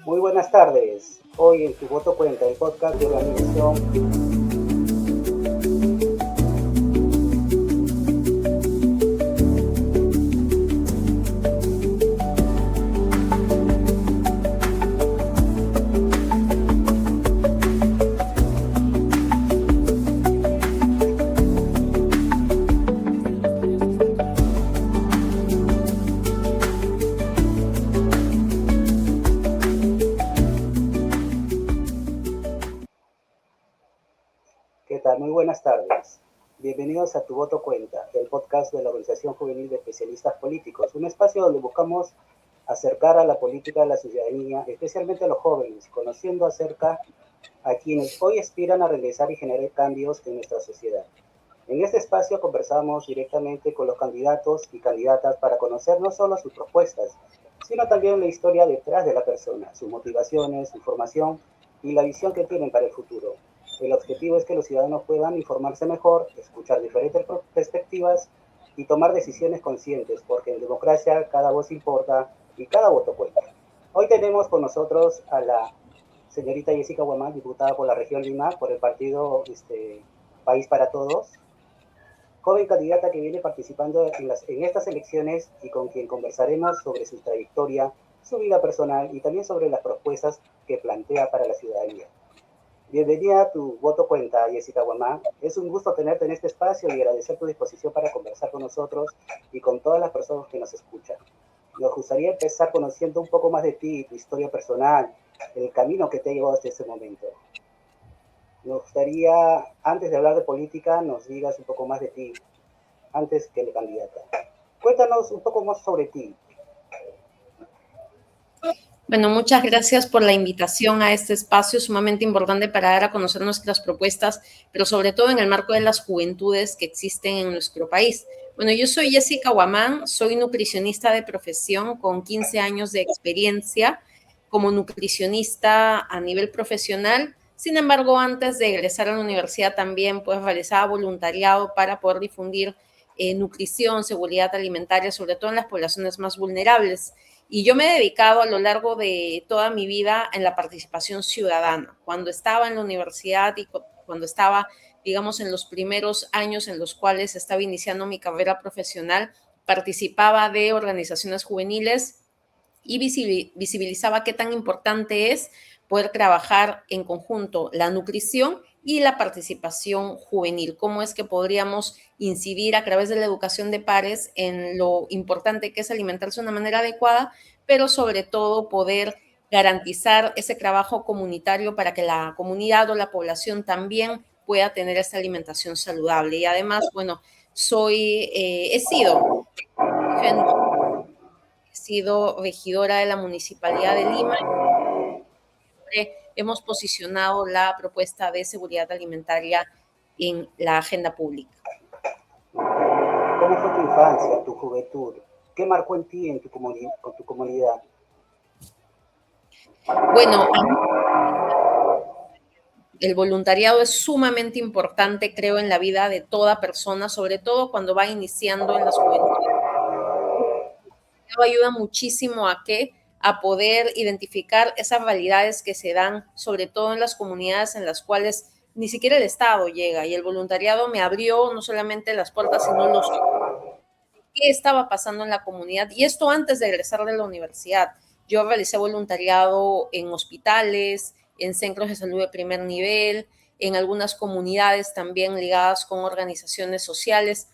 Muy buenas tardes. Hoy en Tu Voto Cuenta, el podcast de organización. ¿Qué tal? Muy buenas tardes. Bienvenidos a Tu Voto Cuenta, el podcast de la Organización Juvenil de Especialistas Políticos, un espacio donde buscamos acercar a la política a la ciudadanía, especialmente a los jóvenes, conociendo acerca a quienes hoy aspiran a realizar y generar cambios en nuestra sociedad. En este espacio conversamos directamente con los candidatos y candidatas para conocer no solo sus propuestas, sino también la historia detrás de la persona, sus motivaciones, su formación y la visión que tienen para el futuro. El objetivo es que los ciudadanos puedan informarse mejor, escuchar diferentes perspectivas y tomar decisiones conscientes, porque en democracia cada voz importa y cada voto cuenta. Hoy tenemos con nosotros a la señorita Jessica Guamán, diputada por la región Lima, por el partido País para Todos, joven candidata que viene participando en estas elecciones y con quien conversaremos sobre su trayectoria, su vida personal y también sobre las propuestas que plantea para la ciudadanía. Bienvenida a Tu Voto Cuenta, Jessica Guamán. Es un gusto tenerte en este espacio y agradecer tu disposición para conversar con nosotros y con todas las personas que nos escuchan. Nos gustaría empezar conociendo un poco más de ti, tu historia personal, el camino que te ha llevado hasta este momento. Nos gustaría, antes de hablar de política, nos digas un poco más de ti, antes que la candidata. Cuéntanos un poco más sobre ti. Bueno, muchas gracias por la invitación a este espacio sumamente importante para dar a conocer nuestras propuestas, pero sobre todo en el marco de las juventudes que existen en nuestro país. Bueno, yo soy Jessica Guamán, soy nutricionista de profesión con 15 años de experiencia como nutricionista a nivel profesional. Sin embargo, antes de egresar a la universidad también pues realizaba voluntariado para poder difundir nutrición, seguridad alimentaria, sobre todo en las poblaciones más vulnerables. Y yo me he dedicado a lo largo de toda mi vida en la participación ciudadana. Cuando estaba en la universidad y cuando estaba, digamos, en los primeros años en los cuales estaba iniciando mi carrera profesional, participaba de organizaciones juveniles y visibilizaba qué tan importante es poder trabajar en conjunto la nutrición y la participación juvenil. ¿Cómo es que podríamos incidir a través de la educación de pares en lo importante que es alimentarse de una manera adecuada, pero sobre todo poder garantizar ese trabajo comunitario para que la comunidad o la población también pueda tener esta alimentación saludable? Y además, bueno, he sido regidora de la Municipalidad de Lima. Hemos posicionado la propuesta de seguridad alimentaria en la agenda pública. ¿Cómo fue tu infancia, tu juventud? ¿Qué marcó en ti, en con tu comunidad? Bueno, el voluntariado es sumamente importante, creo, en la vida de toda persona, sobre todo cuando va iniciando en las juventudes. Ayuda muchísimo a poder identificar esas realidades que se dan, sobre todo en las comunidades en las cuales ni siquiera el Estado llega. Y el voluntariado me abrió no solamente las puertas, sino los qué estaba pasando en la comunidad. Y esto antes de egresar de la universidad. Yo realicé voluntariado en hospitales, en centros de salud de primer nivel, en algunas comunidades también ligadas con organizaciones sociales.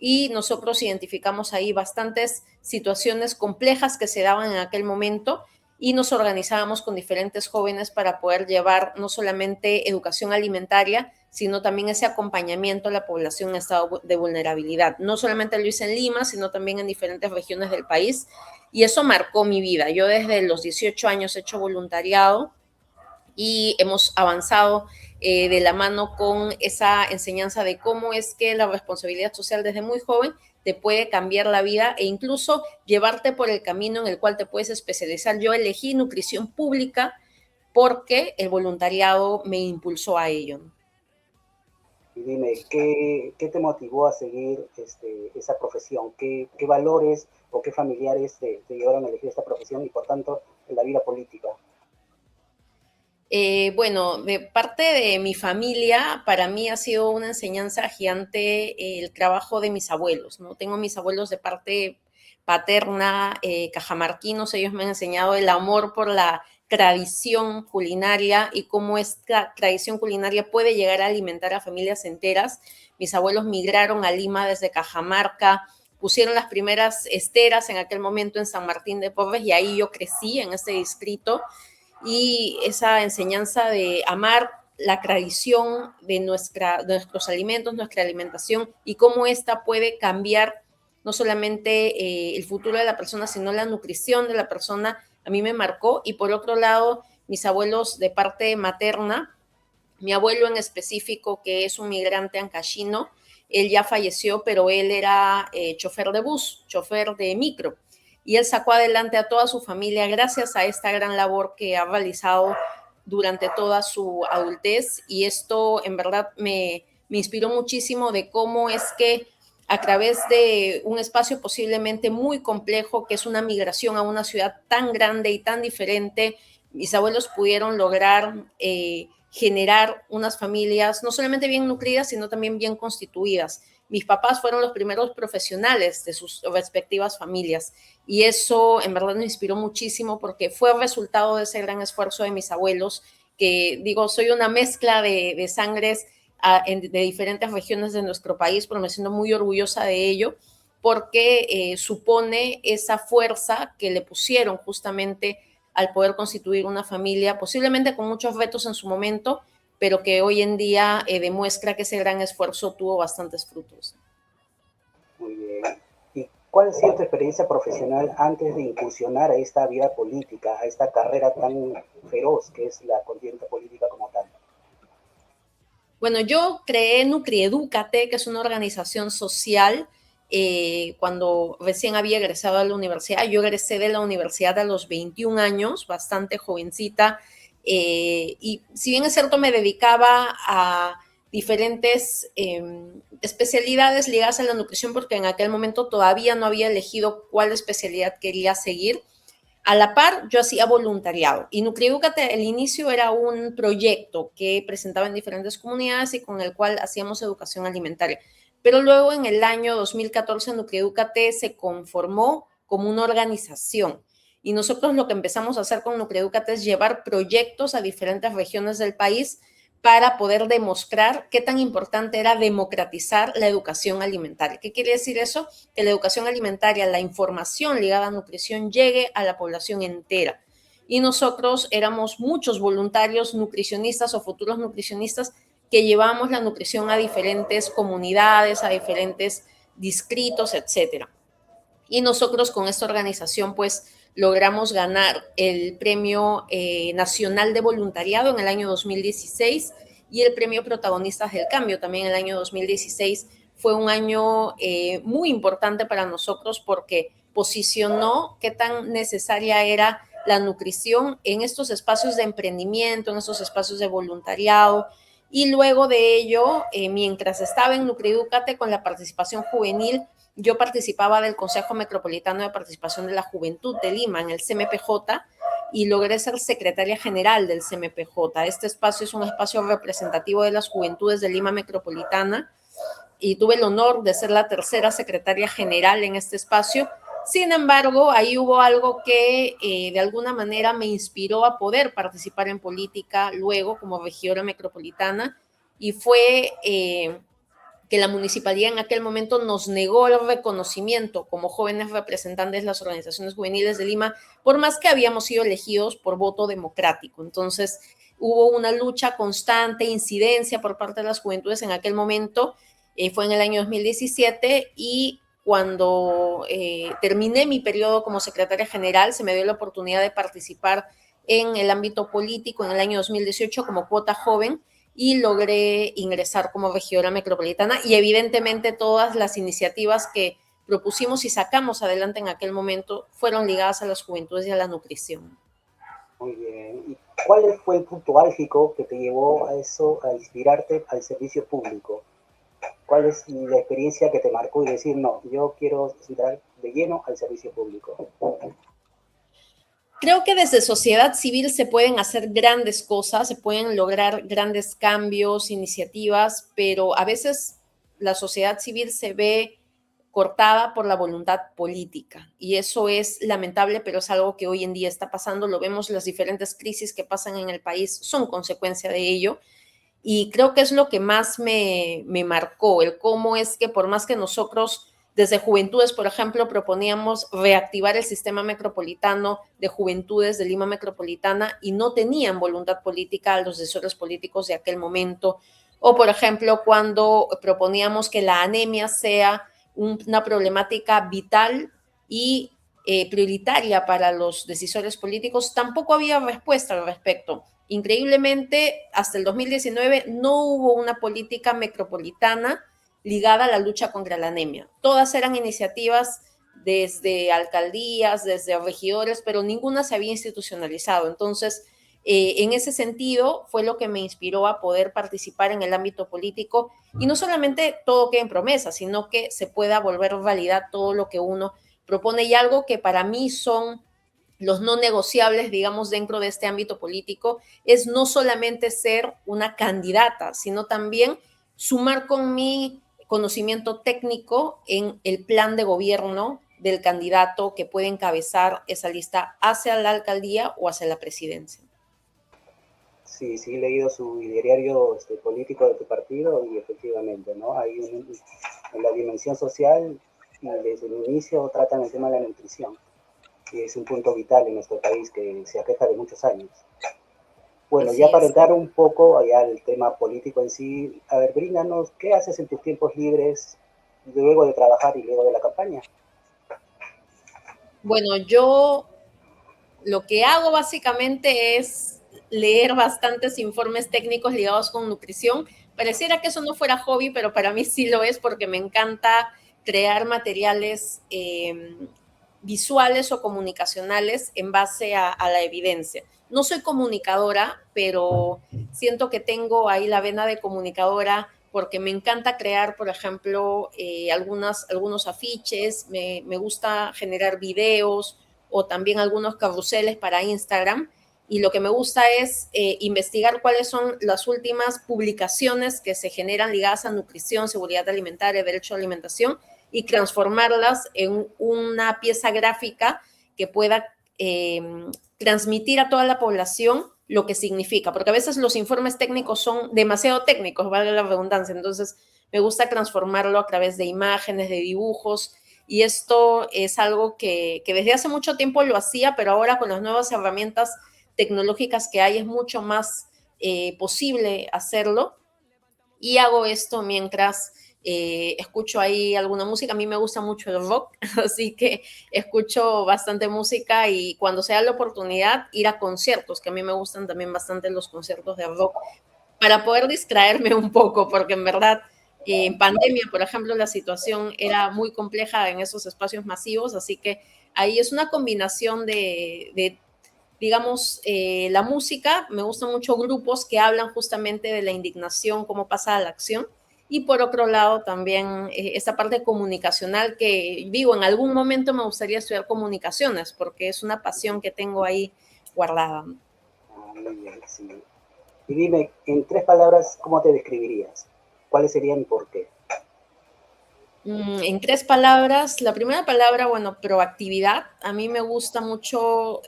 y nosotros identificamos ahí bastantes situaciones complejas que se daban en aquel momento y nos organizábamos con diferentes jóvenes para poder llevar no solamente educación alimentaria, sino también ese acompañamiento a la población en estado de vulnerabilidad. No solamente lo hice en Lima, sino también en diferentes regiones del país, y eso marcó mi vida. Yo desde los 18 años he hecho voluntariado y hemos avanzado de la mano con esa enseñanza de cómo es que la responsabilidad social desde muy joven te puede cambiar la vida e incluso llevarte por el camino en el cual te puedes especializar. Yo elegí nutrición pública porque el voluntariado me impulsó a ello. Y dime, ¿qué te motivó a seguir esa profesión? ¿Qué valores o qué familiares te llevaron a elegir esta profesión y por tanto en la vida política? Bueno, de parte de mi familia, para mí ha sido una enseñanza gigante el trabajo de mis abuelos, ¿no? Tengo mis abuelos de parte paterna, cajamarquinos, ellos me han enseñado el amor por la tradición culinaria y cómo esta tradición culinaria puede llegar a alimentar a familias enteras. Mis abuelos migraron a Lima desde Cajamarca, pusieron las primeras esteras en aquel momento en San Martín de Porres y ahí yo crecí en este distrito y esa enseñanza de amar la tradición de nuestros alimentos, nuestra alimentación y cómo esta puede cambiar no solamente el futuro de la persona, sino la nutrición de la persona, a mí me marcó. Y por otro lado, mis abuelos de parte materna, mi abuelo en específico, que es un migrante ancashino, él ya falleció, pero él era chofer de bus, chofer de micro y él sacó adelante a toda su familia gracias a esta gran labor que ha realizado durante toda su adultez y esto en verdad me inspiró muchísimo de cómo es que a través de un espacio posiblemente muy complejo, que es una migración a una ciudad tan grande y tan diferente, mis abuelos pudieron lograr generar unas familias no solamente bien nutridas, sino también bien constituidas. Mis papás fueron los primeros profesionales de sus respectivas familias y eso en verdad me inspiró muchísimo porque fue el resultado de ese gran esfuerzo de mis abuelos, que digo, soy una mezcla de sangres de diferentes regiones de nuestro país, pero me siento muy orgullosa de ello porque supone esa fuerza que le pusieron justamente al poder constituir una familia, posiblemente con muchos retos en su momento, pero que hoy en día demuestra que ese gran esfuerzo tuvo bastantes frutos. Muy bien. ¿Y cuál ha sido tu experiencia profesional antes de incursionar a esta vida política, a esta carrera tan feroz que es la contienda política como tal? Bueno, yo creé Nucriedúcate, que es una organización social, cuando recién había egresado a la universidad. Yo egresé de la universidad a los 21 años, bastante jovencita, y si bien es cierto, me dedicaba a diferentes especialidades ligadas a la nutrición, porque en aquel momento todavía no había elegido cuál especialidad quería seguir. A la par, yo hacía voluntariado y Nucriedúcate, el inicio era un proyecto que presentaba en diferentes comunidades y con el cual hacíamos educación alimentaria. Pero luego en el año 2014 Nucriedúcate se conformó como una organización y nosotros lo que empezamos a hacer con Nucriedúcate es llevar proyectos a diferentes regiones del país para poder demostrar qué tan importante era democratizar la educación alimentaria. ¿Qué quiere decir eso? Que la educación alimentaria, la información ligada a nutrición llegue a la población entera. Y nosotros éramos muchos voluntarios nutricionistas o futuros nutricionistas que llevamos la nutrición a diferentes comunidades, a diferentes distritos, etcétera. Y nosotros con esta organización pues logramos ganar el Premio Nacional de Voluntariado en el año 2016 y el Premio Protagonistas del Cambio también en el año 2016. Fue un año muy importante para nosotros porque posicionó qué tan necesaria era la nutrición en estos espacios de emprendimiento, en estos espacios de voluntariado. Y luego de ello, mientras estaba en Nucriedúcate con la participación juvenil, yo participaba del Consejo Metropolitano de Participación de la Juventud de Lima, en el CMPJ, y logré ser secretaria general del CMPJ. Este espacio es un espacio representativo de las juventudes de Lima Metropolitana y tuve el honor de ser la tercera secretaria general en este espacio. Sin embargo, ahí hubo algo que de alguna manera me inspiró a poder participar en política luego como regidora metropolitana y fue que la municipalidad en aquel momento nos negó el reconocimiento como jóvenes representantes de las organizaciones juveniles de Lima, por más que habíamos sido elegidos por voto democrático. Entonces, hubo una lucha constante, incidencia por parte de las juventudes en aquel momento, fue en el año 2017, y cuando terminé mi periodo como secretaria general, se me dio la oportunidad de participar en el ámbito político en el año 2018 como cuota joven, y logré ingresar como regidora metropolitana, y evidentemente todas las iniciativas que propusimos y sacamos adelante en aquel momento fueron ligadas a las juventudes y a la nutrición. Muy bien. ¿Y cuál fue el punto álgico que te llevó a eso, a inspirarte al servicio público? ¿Cuál es la experiencia que te marcó y decir, no, yo quiero entrar de lleno al servicio público? Creo que desde sociedad civil se pueden hacer grandes cosas, se pueden lograr grandes cambios, iniciativas, pero a veces la sociedad civil se ve cortada por la voluntad política, y eso es lamentable, pero es algo que hoy en día está pasando. Lo vemos, las diferentes crisis que pasan en el país son consecuencia de ello, y creo que es lo que más me marcó, el cómo es que por más que nosotros desde Juventudes, por ejemplo, proponíamos reactivar el sistema metropolitano de Juventudes de Lima Metropolitana, y no tenían voluntad política los decisores políticos de aquel momento. O, por ejemplo, cuando proponíamos que la anemia sea una problemática vital y prioritaria para los decisores políticos, tampoco había respuesta al respecto. Increíblemente, hasta el 2019 no hubo una política metropolitana ligada a la lucha contra la anemia. Todas eran iniciativas desde alcaldías, desde regidores, pero ninguna se había institucionalizado. Entonces, en ese sentido, fue lo que me inspiró a poder participar en el ámbito político, y no solamente todo quede en promesa, sino que se pueda volver realidad todo lo que uno propone. Y algo que para mí son los no negociables, digamos, dentro de este ámbito político, es no solamente ser una candidata, sino también sumar con mi conocimiento técnico en el plan de gobierno del candidato que puede encabezar esa lista hacia la alcaldía o hacia la presidencia. Sí, sí, he leído su ideario político de tu partido y efectivamente, ¿no? Hay en la dimensión social, y desde el inicio tratan el tema de la nutrición, que es un punto vital en nuestro país que se aqueja de muchos años. Bueno, Así ya para es. entrar un poco allá al tema político en sí, a ver, bríndanos, ¿qué haces en tus tiempos libres luego de trabajar y luego de la campaña? Bueno, yo lo que hago básicamente es leer bastantes informes técnicos ligados con nutrición. Pareciera que eso no fuera hobby, pero para mí sí lo es, porque me encanta crear materiales visuales o comunicacionales en base a la evidencia. No soy comunicadora, pero siento que tengo ahí la vena de comunicadora, porque me encanta crear, por ejemplo, algunos afiches, me gusta generar videos, o también algunos carruseles para Instagram. Y lo que me gusta es investigar cuáles son las últimas publicaciones que se generan ligadas a nutrición, seguridad alimentaria, derecho a alimentación, y transformarlas en una pieza gráfica que pueda transmitir a toda la población lo que significa, porque a veces los informes técnicos son demasiado técnicos, vale la redundancia. Entonces me gusta transformarlo a través de imágenes, de dibujos, y esto es algo que desde hace mucho tiempo lo hacía, pero ahora con las nuevas herramientas tecnológicas que hay es mucho más posible hacerlo. Y hago esto mientras escucho ahí alguna música. A mí me gusta mucho el rock, así que escucho bastante música, y cuando se da la oportunidad, ir a conciertos, que a mí me gustan también bastante los conciertos de rock, para poder distraerme un poco, porque en verdad en pandemia, por ejemplo, la situación era muy compleja en esos espacios masivos, así que ahí es una combinación de digamos, la música. Me gustan mucho grupos que hablan justamente de la indignación, cómo pasa a la acción, y por otro lado también esta parte comunicacional, que digo, en algún momento me gustaría estudiar comunicaciones, porque es una pasión que tengo ahí guardada. Ah, muy bien, sí. Y dime, en 3 palabras, ¿cómo te describirías? ¿Cuáles serían y por qué? En 3 palabras, la primera palabra, bueno, proactividad. A mí me gusta mucho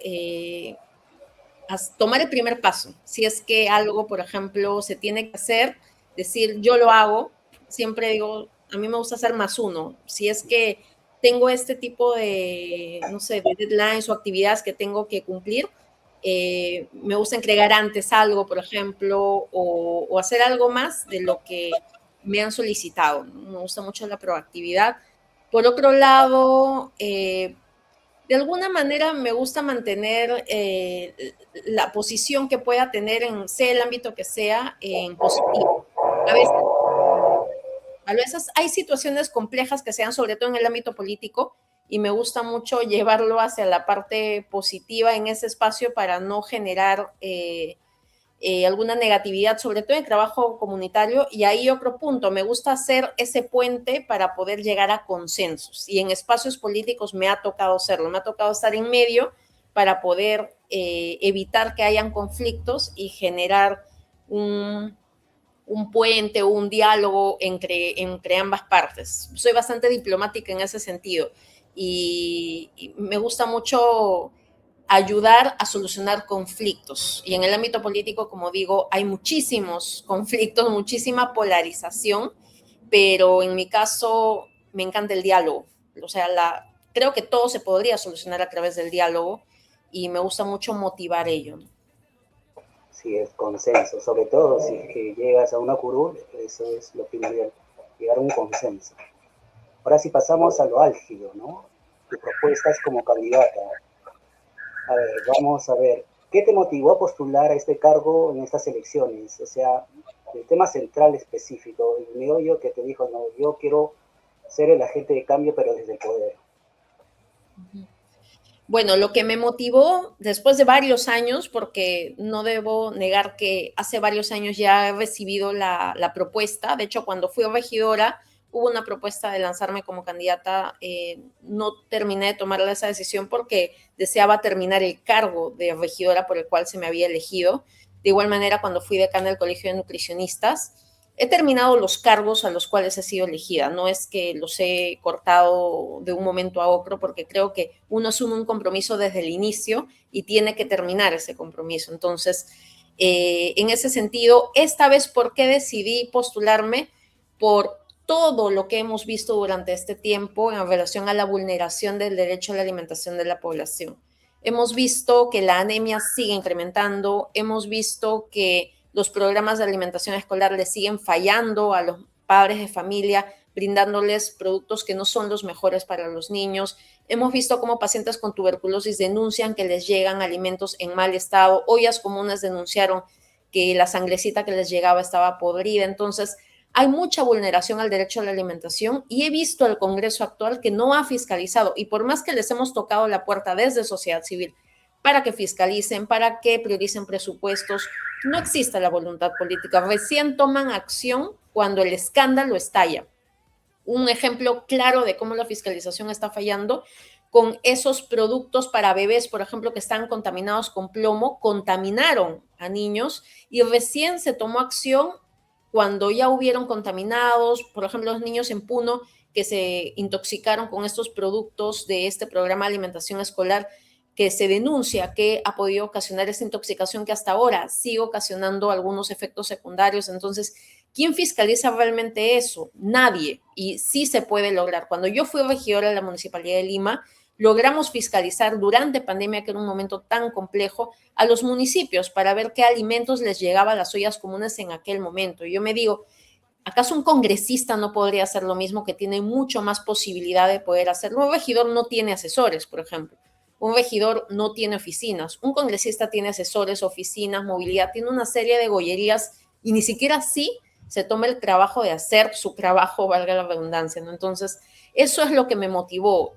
tomar el primer paso. Si es que algo, por ejemplo, se tiene que hacer, decir yo lo hago, siempre digo, a mí me gusta hacer más uno. Si es que tengo este tipo de, no sé, de deadlines o actividades que tengo que cumplir, me gusta entregar antes algo, por ejemplo, o hacer algo más de lo que me han solicitado. Me gusta mucho la proactividad. Por otro lado, de alguna manera me gusta mantener la posición que pueda tener en sea el ámbito que sea en positivo. A veces, a veces hay situaciones complejas que sean sobre todo en el ámbito político y me gusta mucho llevarlo hacia la parte positiva en ese espacio para no generar alguna negatividad, sobre todo en el trabajo comunitario. Y ahí otro punto, me gusta hacer ese puente para poder llegar a consensos. Y en espacios políticos me ha tocado hacerlo, me ha tocado estar en medio para poder evitar que hayan conflictos y generar un puente o un diálogo entre ambas partes. Soy bastante diplomática en ese sentido y me gusta mucho ayudar a solucionar conflictos. Y en el ámbito político, como digo, hay muchísimos conflictos, muchísima polarización, pero en mi caso me encanta el diálogo. O sea, creo que todo se podría solucionar a través del diálogo y me gusta mucho motivar ello, ¿no? Sí, es consenso, sobre todo si es que llegas a una curul, eso es lo primordial, llegar a un consenso. Ahora sí pasamos a lo álgido, ¿no? Tu propuestas como candidata. A ver, vamos a ver, ¿qué te motivó a postular a este cargo en estas elecciones? O sea, el tema central específico, el meollo que te dijo, no, yo quiero ser el agente de cambio, pero desde el poder. Bueno, lo que me motivó después de varios años, porque no debo negar que hace varios años ya he recibido la propuesta. De hecho, cuando fui regidora, hubo una propuesta de lanzarme como candidata. No terminé de tomar esa decisión porque deseaba terminar el cargo de regidora por el cual se me había elegido. De igual manera, cuando fui decana del Colegio de Nutricionistas, he terminado los cargos a los cuales he sido elegida. No es que los he cortado de un momento a otro, porque creo que uno asume un compromiso desde el inicio y tiene que terminar ese compromiso. Entonces, en ese sentido, esta vez, ¿por qué decidí postularme? Por todo lo que hemos visto durante este tiempo en relación a la vulneración del derecho a la alimentación de la población. Hemos visto que la anemia sigue incrementando, hemos visto que los programas de alimentación escolar le siguen fallando a los padres de familia, brindándoles productos que no son los mejores para los niños. Hemos visto cómo pacientes con tuberculosis denuncian que les llegan alimentos en mal estado. Ollas comunes denunciaron que la sangrecita que les llegaba estaba podrida. Entonces, hay mucha vulneración al derecho a la alimentación y he visto al Congreso actual que no ha fiscalizado, y por más que les hemos tocado la puerta desde sociedad civil para que fiscalicen, para que prioricen presupuestos, no existe la voluntad política. Recién toman acción cuando el escándalo estalla. Un ejemplo claro de cómo la fiscalización está fallando con esos productos para bebés, por ejemplo, que están contaminados con plomo, contaminaron a niños y recién se tomó acción cuando ya hubieron contaminados, por ejemplo, los niños en Puno que se intoxicaron con estos productos de este programa de alimentación escolar, que se denuncia que ha podido ocasionar esta intoxicación que hasta ahora sigue ocasionando algunos efectos secundarios. Entonces, ¿quién fiscaliza realmente eso? Nadie. Y sí se puede lograr. Cuando yo fui regidora de la Municipalidad de Lima, logramos fiscalizar durante pandemia, que era un momento tan complejo, a los municipios para ver qué alimentos les llegaba a las ollas comunes en aquel momento. Y yo me digo, ¿acaso un congresista no podría hacer lo mismo, que tiene mucho más posibilidad de poder hacerlo? Un regidor no tiene asesores, por ejemplo. Un regidor no tiene oficinas. Un congresista tiene asesores, oficinas, movilidad, tiene una serie de gollerías y ni siquiera así se toma el trabajo de hacer su trabajo, valga la redundancia, ¿no? Entonces, eso es lo que me motivó,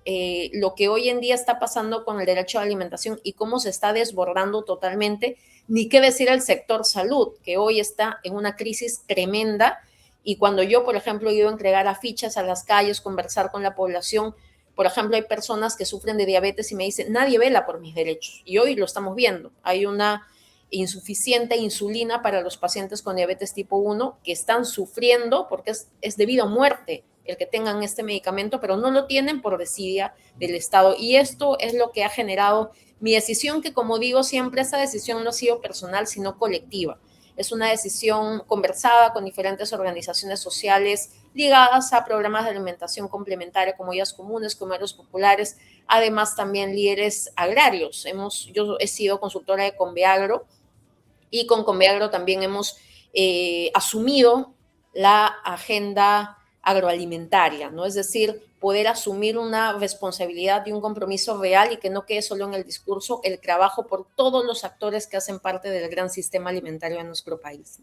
lo que hoy en día está pasando con el derecho a la alimentación y cómo se está desbordando totalmente, ni qué decir el sector salud, que hoy está en una crisis tremenda. Y cuando yo, por ejemplo, he ido a entregar afiches a las calles, conversar con la población, por ejemplo, hay personas que sufren de diabetes y me dicen, nadie vela por mis derechos. Y hoy lo estamos viendo. Hay una insuficiente insulina para los pacientes con diabetes tipo 1 que están sufriendo porque es debido a muerte el que tengan este medicamento, pero no lo tienen por desidia del Estado. Y esto es lo que ha generado mi decisión, que como digo siempre, esa decisión no ha sido personal, sino colectiva. Es una decisión conversada con diferentes organizaciones sociales, ligadas a programas de alimentación complementaria como ollas comunes, comedores populares, además también líderes agrarios. Yo he sido consultora de Conveagro y con Conveagro también hemos asumido la agenda agroalimentaria, ¿no? Es decir, poder asumir una responsabilidad y un compromiso real y que no quede solo en el discurso, el trabajo por todos los actores que hacen parte del gran sistema alimentario de nuestro país.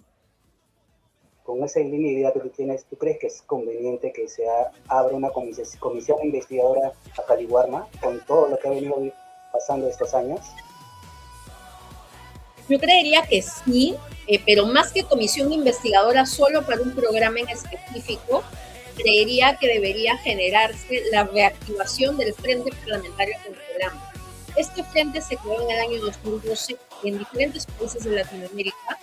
Con esa línea de idea que tú tienes, ¿tú crees que es conveniente que se abra una comisión investigadora a Caliwarma con todo lo que ha venido pasando estos años? Yo creería que sí, pero más que comisión investigadora solo para un programa en específico, creería que debería generarse la reactivación del Frente Parlamentario con Programa. Este frente se creó en el año 2012 en diferentes países de Latinoamérica.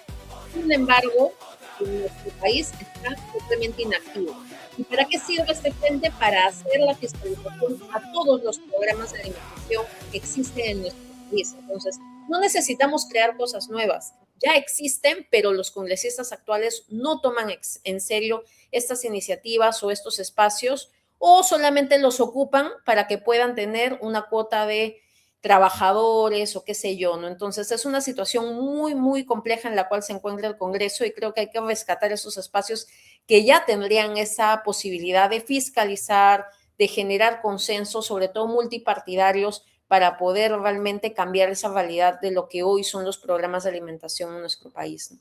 Sin embargo, en nuestro país está totalmente inactivo. ¿Y para qué sirve este frente? Para hacer la fiscalización a todos los programas de alimentación que existen en nuestro país. Entonces, no necesitamos crear cosas nuevas. Ya existen, pero los congresistas actuales no toman en serio estas iniciativas o estos espacios, o solamente los ocupan para que puedan tener una cuota de trabajadores o qué sé yo, ¿no? Entonces es una situación muy, muy compleja en la cual se encuentra el Congreso y creo que hay que rescatar esos espacios que ya tendrían esa posibilidad de fiscalizar, de generar consensos, sobre todo multipartidarios, para poder realmente cambiar esa realidad de lo que hoy son los programas de alimentación en nuestro país, ¿no?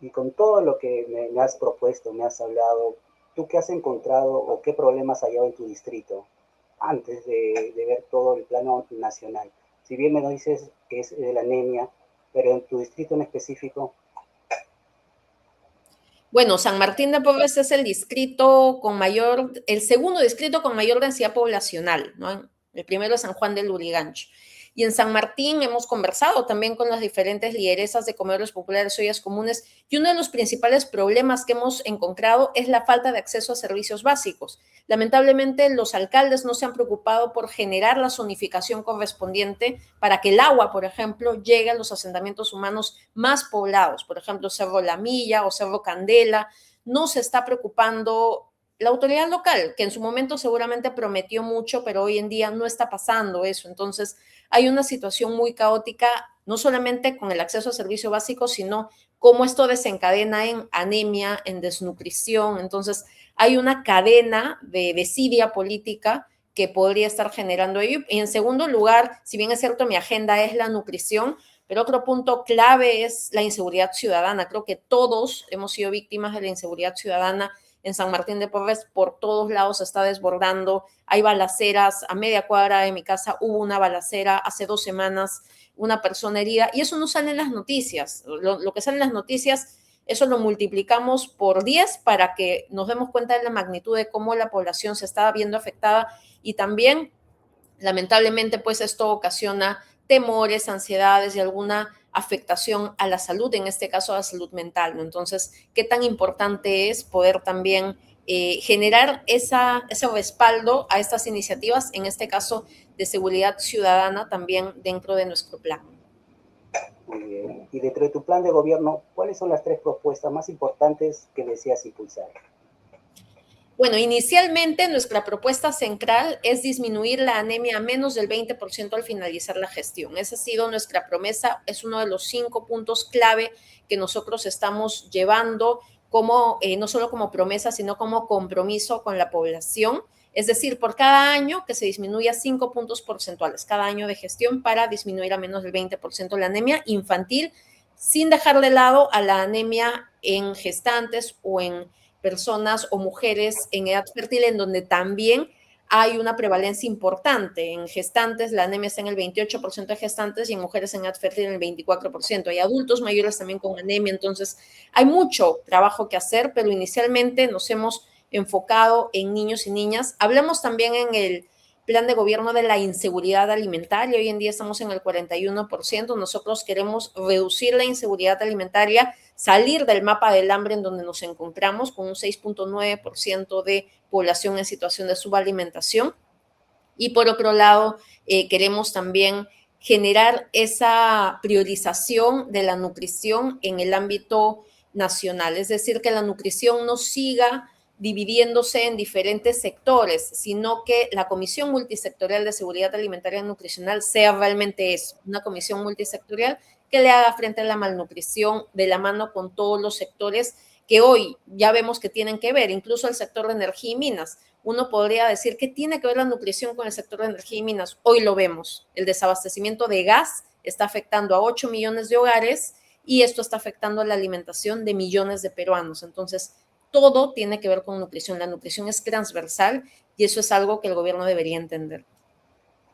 Y con todo lo que me has propuesto, me has hablado, ¿tú qué has encontrado o qué problemas has hallado en tu distrito antes de ver todo el plano nacional? Si bien me dices que es de la anemia, pero en tu distrito en específico. Bueno, San Martín de Porres es el distrito con mayor, el segundo distrito con mayor densidad poblacional, ¿no? El primero es San Juan del Lurigancho. Y en San Martín hemos conversado también con las diferentes lideresas de comedores populares, ollas comunes, y uno de los principales problemas que hemos encontrado es la falta de acceso a servicios básicos. Lamentablemente, los alcaldes no se han preocupado por generar la zonificación correspondiente para que el agua, por ejemplo, llegue a los asentamientos humanos más poblados, por ejemplo, Cerro La Milla o Cerro Candela. No se está preocupando la autoridad local, que en su momento seguramente prometió mucho, pero hoy en día no está pasando eso. Entonces, hay una situación muy caótica, no solamente con el acceso a servicio básico, sino cómo esto desencadena en anemia, en desnutrición. Entonces, hay una cadena de desidia política que podría estar generando ello. Y en segundo lugar, si bien es cierto, mi agenda es la nutrición, pero otro punto clave es la inseguridad ciudadana. Creo que todos hemos sido víctimas de la inseguridad ciudadana. En San Martín de Porres por todos lados se está desbordando, hay balaceras, a media cuadra de mi casa hubo una balacera hace 2 semanas, una persona herida, y eso no sale en las noticias. Lo que sale en las noticias, eso lo multiplicamos por 10 para que nos demos cuenta de la magnitud de cómo la población se está viendo afectada, y también, lamentablemente, pues esto ocasiona temores, ansiedades y alguna afectación a la salud, en este caso a la salud mental, ¿no? Entonces, ¿qué tan importante es poder también generar ese respaldo a estas iniciativas, en este caso de seguridad ciudadana, también dentro de nuestro plan? Muy bien. Y dentro de tu plan de gobierno, ¿cuáles son las 3 propuestas más importantes que deseas impulsar? Bueno, inicialmente nuestra propuesta central es disminuir la anemia a menos del 20% al finalizar la gestión. Esa ha sido nuestra promesa, es uno de los 5 puntos clave que nosotros estamos llevando como, no solo como promesa, sino como compromiso con la población. Es decir, por cada año que se disminuya 5 puntos porcentuales, cada año de gestión para disminuir a menos del 20% la anemia infantil, sin dejar de lado a la anemia en gestantes o en personas o mujeres en edad fértil, en donde también hay una prevalencia importante. En gestantes, la anemia está en el 28% de gestantes y en mujeres en edad fértil en el 24%. Hay adultos mayores también con anemia, entonces hay mucho trabajo que hacer, pero inicialmente nos hemos enfocado en niños y niñas. Hablamos también en el plan de gobierno de la inseguridad alimentaria. Hoy en día estamos en el 41%. Nosotros queremos reducir la inseguridad alimentaria, salir del mapa del hambre en donde nos encontramos con un 6.9% de población en situación de subalimentación. Y por otro lado, queremos también generar esa priorización de la nutrición en el ámbito nacional, es decir, que la nutrición no siga dividiéndose en diferentes sectores, sino que la Comisión Multisectorial de Seguridad Alimentaria y Nutricional sea realmente eso, una comisión multisectorial que le haga frente a la malnutrición de la mano con todos los sectores que hoy ya vemos que tienen que ver, incluso el sector de energía y minas. Uno podría decir que tiene que ver la nutrición con el sector de energía y minas. Hoy lo vemos, el desabastecimiento de gas está afectando a 8 millones de hogares y esto está afectando la alimentación de millones de peruanos. Entonces, todo tiene que ver con nutrición. La nutrición es transversal y eso es algo que el gobierno debería entender.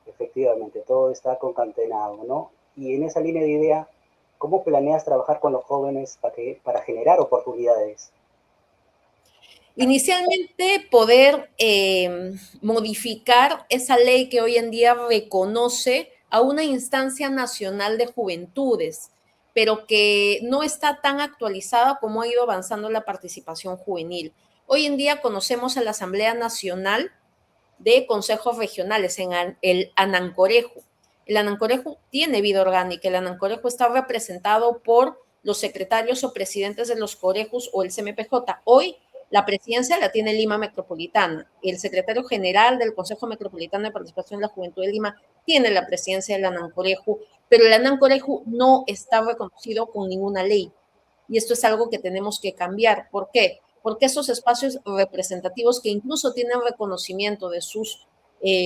Efectivamente, todo está concatenado, ¿no? Y en esa línea de idea, ¿cómo planeas trabajar con los jóvenes para generar oportunidades? Inicialmente, poder modificar esa ley que hoy en día reconoce a una instancia nacional de juventudes, pero que no está tan actualizada como ha ido avanzando la participación juvenil. Hoy en día conocemos a la Asamblea Nacional de Consejos Regionales, en el Anancorejo. El Anancorejo tiene vida orgánica, el Anancorejo está representado por los secretarios o presidentes de los corejos o el CMPJ. Hoy la presidencia la tiene Lima Metropolitana. El secretario general del Consejo Metropolitano de Participación de la Juventud de Lima tiene la presidencia del Anancorejo, pero el Anancorejo no está reconocido con ninguna ley. Y esto es algo que tenemos que cambiar. ¿Por qué? Porque esos espacios representativos que incluso tienen reconocimiento de sus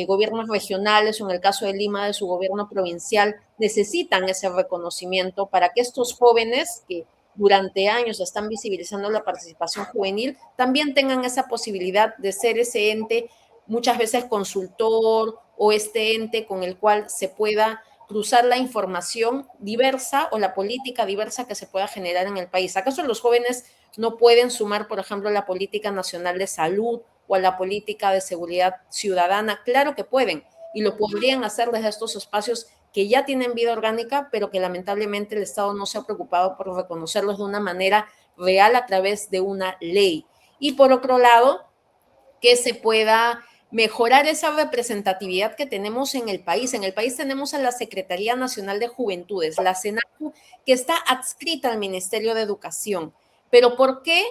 gobiernos regionales o en el caso de Lima de su gobierno provincial, necesitan ese reconocimiento para que estos jóvenes que durante años están visibilizando la participación juvenil, también tengan esa posibilidad de ser ese ente, muchas veces consultor o este ente con el cual se pueda cruzar la información diversa o la política diversa que se pueda generar en el país. ¿Acaso los jóvenes no pueden sumar, por ejemplo, la política nacional de salud o a la política de seguridad ciudadana? Claro que pueden y lo podrían hacer desde estos espacios que ya tienen vida orgánica, pero que lamentablemente el Estado no se ha preocupado por reconocerlos de una manera real a través de una ley. Y por otro lado, que se pueda mejorar esa representatividad que tenemos en el país. En el país tenemos a la Secretaría Nacional de Juventudes, la SENAJU, que está adscrita al Ministerio de Educación. Pero ¿por qué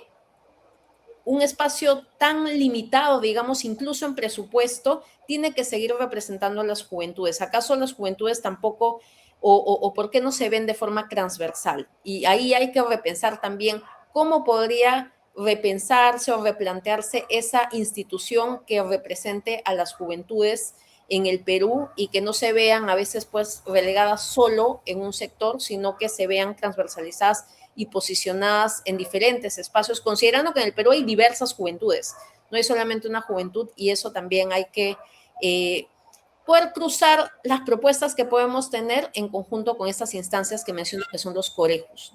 un espacio tan limitado, digamos, incluso en presupuesto, tiene que seguir representando a las juventudes? ¿Acaso las juventudes tampoco, o por qué no se ven de forma transversal? Y ahí hay que repensar también cómo podría repensarse o replantearse esa institución que represente a las juventudes en el Perú y que no se vean a veces pues relegadas solo en un sector, sino que se vean transversalizadas y posicionadas en diferentes espacios, considerando que en el Perú hay diversas juventudes, no hay solamente una juventud y eso también hay que poder cruzar las propuestas que podemos tener en conjunto con estas instancias que menciono que son los corejos.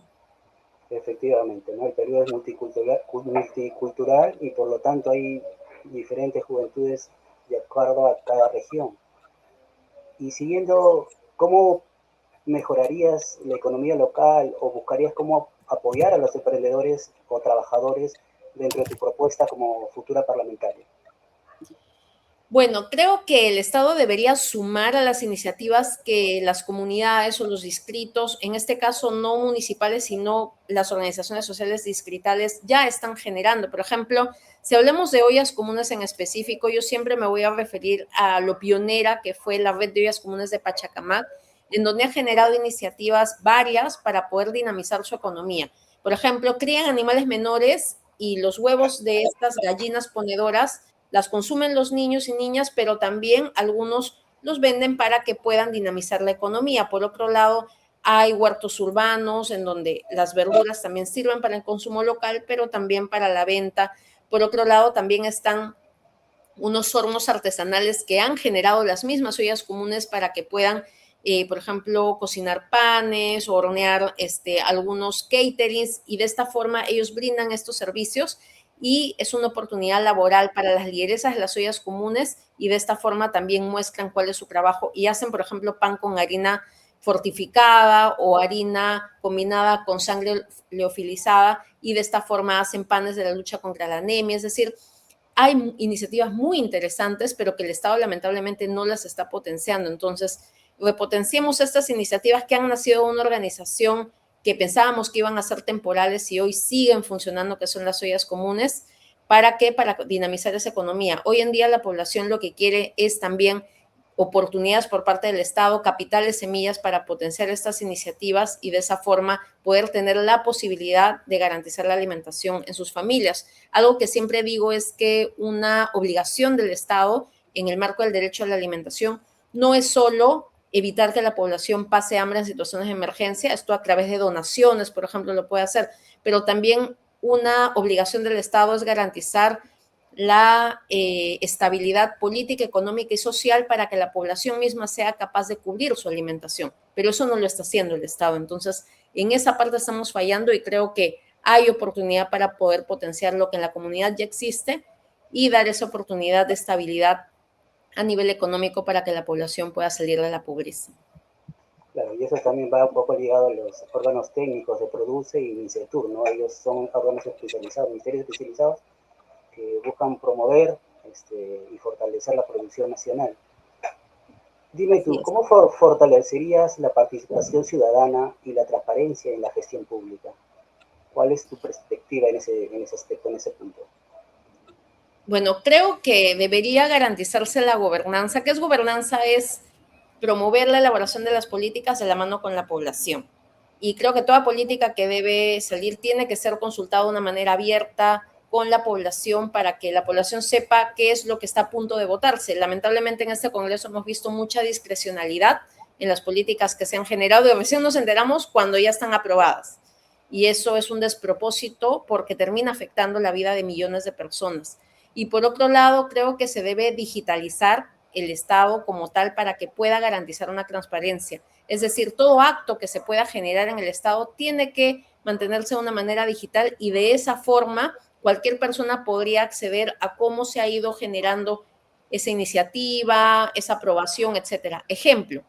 Efectivamente, ¿no? El Perú es multicultural y por lo tanto hay diferentes juventudes de acuerdo a cada región. Y siguiendo, ¿cómo mejorarías la economía local o buscarías cómo apoyar a los emprendedores o trabajadores dentro de tu propuesta como futura parlamentaria? Bueno, creo que el Estado debería sumar a las iniciativas que las comunidades o los distritos, en este caso no municipales, sino las organizaciones sociales distritales, ya están generando. Por ejemplo, si hablamos de ollas comunes en específico, yo siempre me voy a referir a lo pionera que fue la red de ollas comunes de Pachacamac, en donde ha generado iniciativas varias para poder dinamizar su economía. Por ejemplo, crían animales menores y los huevos de estas gallinas ponedoras las consumen los niños y niñas, pero también algunos los venden para que puedan dinamizar la economía. Por otro lado, hay huertos urbanos en donde las verduras también sirven para el consumo local, pero también para la venta. Por otro lado, también están unos hornos artesanales que han generado las mismas ollas comunes para que puedan, por ejemplo, cocinar panes o hornear algunos caterings y de esta forma ellos brindan estos servicios y es una oportunidad laboral para las lideresas de las ollas comunes y de esta forma también muestran cuál es su trabajo y hacen, por ejemplo, pan con harina fortificada o harina combinada con sangre leofilizada y de esta forma hacen panes de la lucha contra la anemia, es decir, hay iniciativas muy interesantes, pero que el Estado lamentablemente no las está potenciando. Entonces, repotenciemos estas iniciativas que han nacido de una organización que pensábamos que iban a ser temporales y hoy siguen funcionando, que son las ollas comunes. ¿Para qué? Para dinamizar esa economía. Hoy en día la población lo que quiere es también oportunidades por parte del Estado, capitales, semillas para potenciar estas iniciativas y de esa forma poder tener la posibilidad de garantizar la alimentación en sus familias. Algo que siempre digo es que una obligación del Estado en el marco del derecho a la alimentación no es solo evitar que la población pase hambre en situaciones de emergencia, esto a través de donaciones, por ejemplo, lo puede hacer, pero también una obligación del Estado es garantizar la estabilidad política, económica y social para que la población misma sea capaz de cubrir su alimentación. Pero eso no lo está haciendo el Estado. Entonces, en esa parte estamos fallando y creo que hay oportunidad para poder potenciar lo que en la comunidad ya existe y dar esa oportunidad de estabilidad a nivel económico para que la población pueda salir de la pobreza. Claro, y eso también va un poco ligado a los órganos técnicos de Produce y Micetur, ¿no? Ellos son órganos especializados, ministerios especializados que buscan promover y fortalecer la producción nacional. Dime tú, ¿cómo fortalecerías la participación ciudadana y la transparencia en la gestión pública? ¿Cuál es tu perspectiva en ese aspecto, en ese punto? Bueno, creo que debería garantizarse la gobernanza. ¿Qué es gobernanza? Es promover la elaboración de las políticas de la mano con la población. Y creo que toda política que debe salir tiene que ser consultada de una manera abierta con la población para que la población sepa qué es lo que está a punto de votarse. Lamentablemente en este Congreso hemos visto mucha discrecionalidad en las políticas que se han generado y recién nos enteramos cuando ya están aprobadas. Y eso es un despropósito porque termina afectando la vida de millones de personas. Y por otro lado, creo que se debe digitalizar el Estado como tal para que pueda garantizar una transparencia. Es decir, todo acto que se pueda generar en el Estado tiene que mantenerse de una manera digital y de esa forma cualquier persona podría acceder a cómo se ha ido generando esa iniciativa, esa aprobación, etcétera. Ejemplo,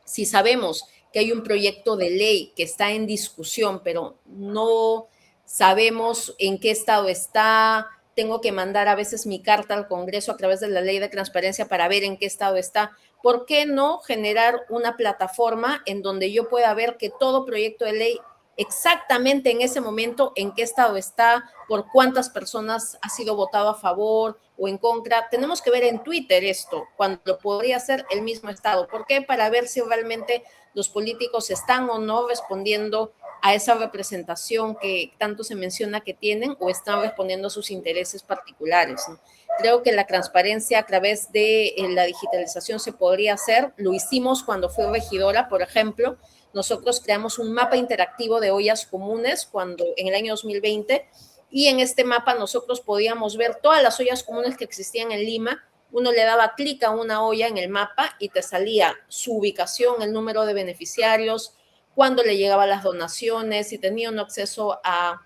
si sabemos que hay un proyecto de ley que está en discusión, pero no sabemos en qué estado está, tengo que mandar a veces mi carta al Congreso a través de la ley de transparencia para ver en qué estado está. ¿Por qué no generar una plataforma en donde yo pueda ver que todo proyecto de ley exactamente en ese momento en qué estado está, por cuántas personas ha sido votado a favor o en contra? Tenemos que ver en Twitter esto, cuando podría ser el mismo estado. ¿Por qué? Para ver si realmente los políticos están o no respondiendo a esa representación que tanto se menciona que tienen o están respondiendo a sus intereses particulares, ¿no? Creo que la transparencia a través de la digitalización se podría hacer. Lo hicimos cuando fui regidora, por ejemplo. Nosotros creamos un mapa interactivo de ollas comunes cuando en el año 2020 y en este mapa nosotros podíamos ver todas las ollas comunes que existían en Lima. Uno le daba clic a una olla en el mapa y te salía su ubicación, el número de beneficiarios, cuándo le llegaban las donaciones, si tenía o no acceso a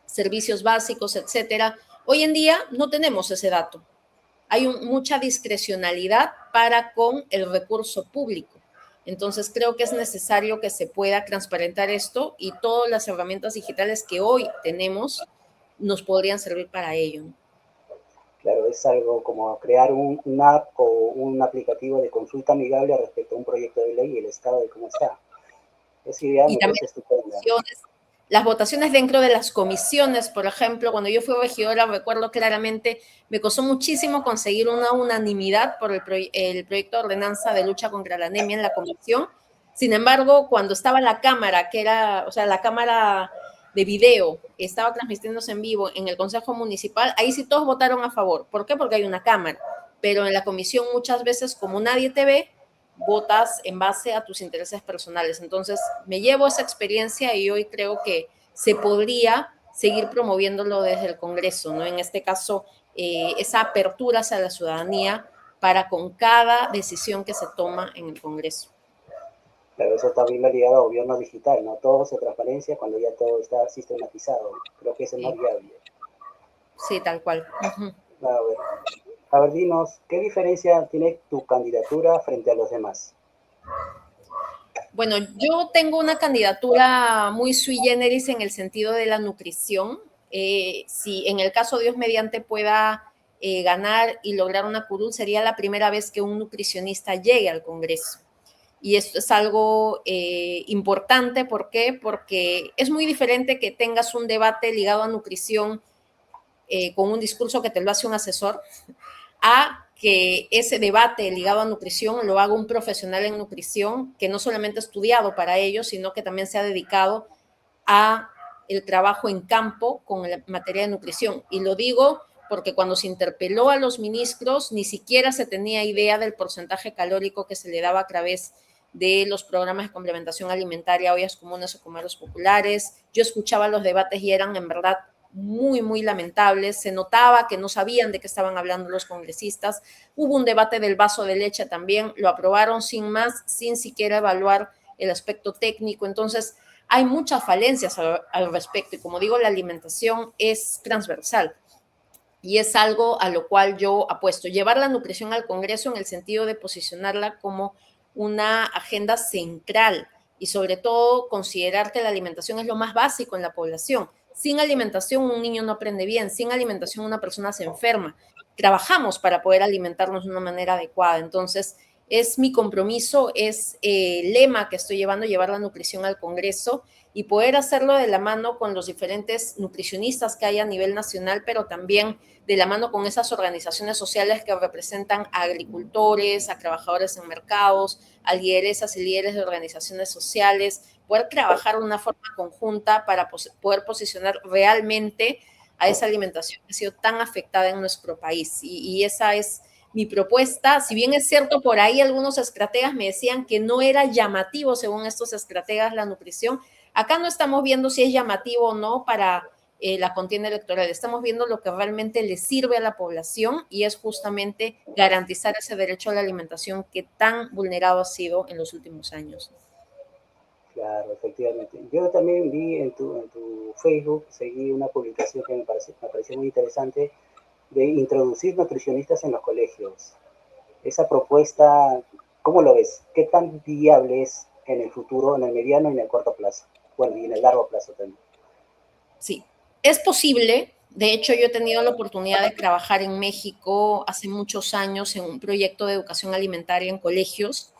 servicios básicos, etcétera. Hoy en día no tenemos ese dato. Hay mucha discrecionalidad para con el recurso público. Entonces creo que es necesario que se pueda transparentar esto y todas las herramientas digitales que hoy tenemos nos podrían servir para ello. Claro, es algo como crear una app o un aplicativo de consulta amigable respecto a un proyecto de ley y el estado de cómo está. Esa idea me parece estupenda. Las votaciones dentro de las comisiones, por ejemplo, cuando yo fui regidora, recuerdo claramente, me costó muchísimo conseguir una unanimidad por el proyecto de ordenanza de lucha contra la anemia en la comisión. Sin embargo, cuando estaba la cámara, que era, o sea, la cámara de video, estaba transmitiéndose en vivo en el Consejo Municipal, ahí sí todos votaron a favor. ¿Por qué? Porque hay una cámara. Pero en la comisión muchas veces, como nadie te ve, votas en base a tus intereses personales. Entonces, me llevo esa experiencia y hoy creo que se podría seguir promoviéndolo desde el Congreso, ¿no? En este caso, esa apertura hacia la ciudadanía para con cada decisión que se toma en el Congreso. Claro, eso también va ligado a gobierno digital, ¿no? Todo se transparencia cuando ya todo está sistematizado. Creo que es más viable. Sí, tal cual. A ver, dinos, ¿qué diferencia tiene tu candidatura frente a los demás? Bueno, yo tengo una candidatura muy sui generis en el sentido de la nutrición. Si en el caso Dios mediante pueda ganar y lograr una curul, sería la primera vez que un nutricionista llegue al Congreso. Y esto es algo importante. ¿Por qué? Porque es muy diferente que tengas un debate ligado a nutrición con un discurso que te lo hace un asesor, a que ese debate ligado a nutrición lo haga un profesional en nutrición que no solamente ha estudiado para ello, sino que también se ha dedicado a el trabajo en campo con la materia de nutrición. Y lo digo porque cuando se interpeló a los ministros, ni siquiera se tenía idea del porcentaje calórico que se le daba a través de los programas de complementación alimentaria, ollas comunes o comeros populares. Yo escuchaba los debates y eran en verdad muy, muy lamentables. Se notaba que no sabían de qué estaban hablando los congresistas. Hubo un debate del vaso de leche también, lo aprobaron sin más, sin siquiera evaluar el aspecto técnico. Entonces, hay muchas falencias al respecto y como digo, la alimentación es transversal y es algo a lo cual yo apuesto. Llevar la nutrición al Congreso en el sentido de posicionarla como una agenda central y sobre todo considerar que la alimentación es lo más básico en la población. Sin alimentación un niño no aprende bien, sin alimentación una persona se enferma. Trabajamos para poder alimentarnos de una manera adecuada. Entonces, es mi compromiso, es el lema que estoy llevando, llevar la nutrición al Congreso y poder hacerlo de la mano con los diferentes nutricionistas que hay a nivel nacional, pero también de la mano con esas organizaciones sociales que representan a agricultores, a trabajadores en mercados, a lideresas y líderes de organizaciones sociales, poder trabajar de una forma conjunta para poder posicionar realmente a esa alimentación que ha sido tan afectada en nuestro país. Y esa es mi propuesta. Si bien es cierto, por ahí algunos estrategas me decían que no era llamativo, según estos estrategas, la nutrición. Acá no estamos viendo si es llamativo o no para la contienda electoral. Estamos viendo lo que realmente le sirve a la población y es justamente garantizar ese derecho a la alimentación que tan vulnerado ha sido en los últimos años. Claro, efectivamente. Yo también vi en tu Facebook, seguí una publicación que me pareció muy interesante de introducir nutricionistas en los colegios. Esa propuesta, ¿cómo lo ves? ¿Qué tan viable es en el futuro, en el mediano y en el corto plazo? Bueno, y en el largo plazo también. Sí, es posible. De hecho, yo he tenido la oportunidad de trabajar en México hace muchos años en un proyecto de educación alimentaria en colegios,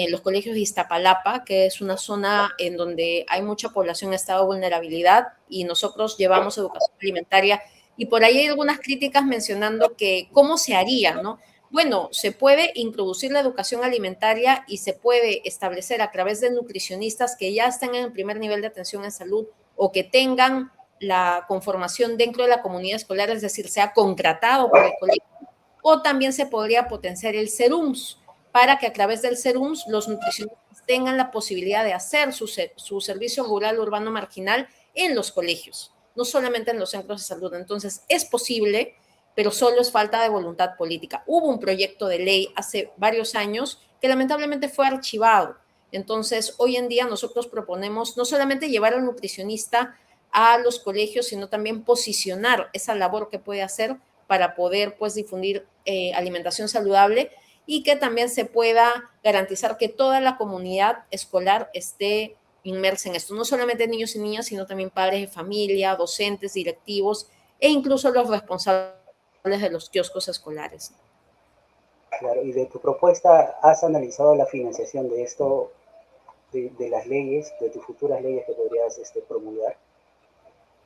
los colegios de Iztapalapa, que es una zona en donde hay mucha población en estado de vulnerabilidad y nosotros llevamos educación alimentaria y por ahí hay algunas críticas mencionando que cómo se haría, ¿no? Bueno, se puede introducir la educación alimentaria y se puede establecer a través de nutricionistas que ya estén en el primer nivel de atención en salud o que tengan la conformación dentro de la comunidad escolar, es decir, sea contratado por el colegio, o también se podría potenciar el SERUMS para que a través del SERUMS los nutricionistas tengan la posibilidad de hacer su servicio rural urbano marginal en los colegios, no solamente en los centros de salud. Entonces, es posible, pero solo es falta de voluntad política. Hubo un proyecto de ley hace varios años que lamentablemente fue archivado. Entonces, hoy en día nosotros proponemos no solamente llevar al nutricionista a los colegios, sino también posicionar esa labor que puede hacer para poder pues difundir alimentación saludable y que también se pueda garantizar que toda la comunidad escolar esté inmersa en esto, no solamente niños y niñas, sino también padres de familia, docentes, directivos e incluso los responsables de los kioscos escolares. Claro, y de tu propuesta, ¿has analizado la financiación de esto, de las leyes, de tus futuras leyes que podrías promulgar?